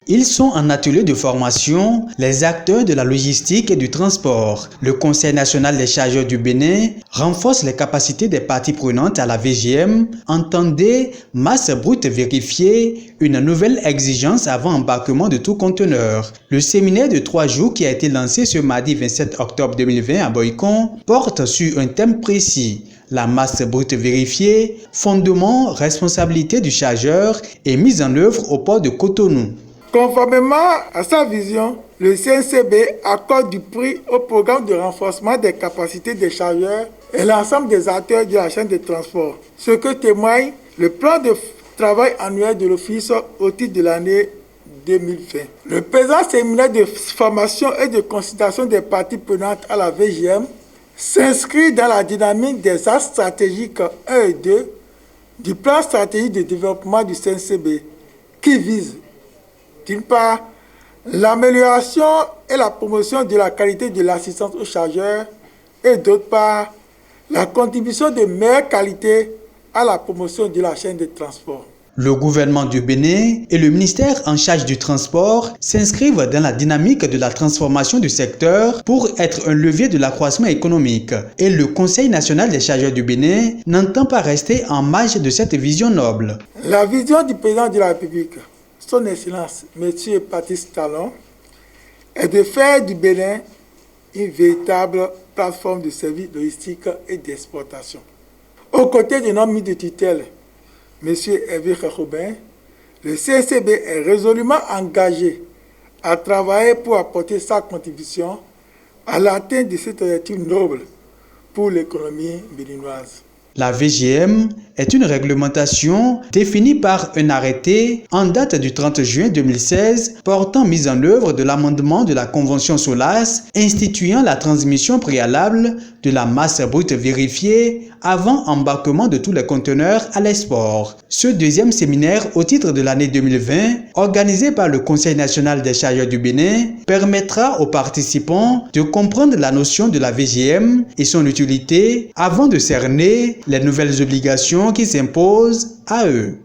Ils sont en atelier de formation, les acteurs de la logistique et du transport. Le Conseil national des chargeurs du Bénin renforce les capacités des parties prenantes à la VGM. Entendez, masse brute vérifiée, une nouvelle exigence avant embarquement de tout conteneur. Le séminaire de 3 jours qui a été lancé ce mardi 27 octobre 2020 à Boycon porte sur un thème précis. La masse brute vérifiée, fondement, responsabilité du chargeur et mise en œuvre au port de Cotonou. Conformément à sa vision, le CNCB accorde du prix au programme de renforcement des capacités des chargeurs et l'ensemble des acteurs de la chaîne de transport, ce que témoigne le plan de travail annuel de l'Office au titre de l'année 2020. Le présent séminaire de formation et de consultation des parties prenantes à la VGM s'inscrit dans la dynamique des axes stratégiques 1 et 2 du plan stratégique de développement du CNCB qui vise d'une part, l'amélioration et la promotion de la qualité de l'assistance aux chargeurs et d'autre part, la contribution de meilleure qualité à la promotion de la chaîne de transport. Le gouvernement du Bénin et le ministère en charge du transport s'inscrivent dans la dynamique de la transformation du secteur pour être un levier de l'accroissement économique. Et le Conseil national des chargeurs du Bénin n'entend pas rester en marge de cette vision noble. La vision du président de la République, Son Excellence, M. Patrice Talon, est de faire du Bénin une véritable plateforme de services logistiques et d'exportation. Aux côtés de notre ministre de tutelle, M. Hervé Robin, le CNCB est résolument engagé à travailler pour apporter sa contribution à l'atteinte de cet objectif noble pour l'économie béninoise. La VGM est une réglementation définie par un arrêté en date du 30 juin 2016 portant mise en œuvre de l'amendement de la Convention SOLAS instituant la transmission préalable de la masse brute vérifiée avant embarquement de tous les conteneurs à l'export. Ce deuxième séminaire au titre de l'année 2020, organisé par le Conseil national des chargeurs du Bénin, permettra aux participants de comprendre la notion de la VGM et son utilité avant de cerner les nouvelles obligations qui s'imposent à eux.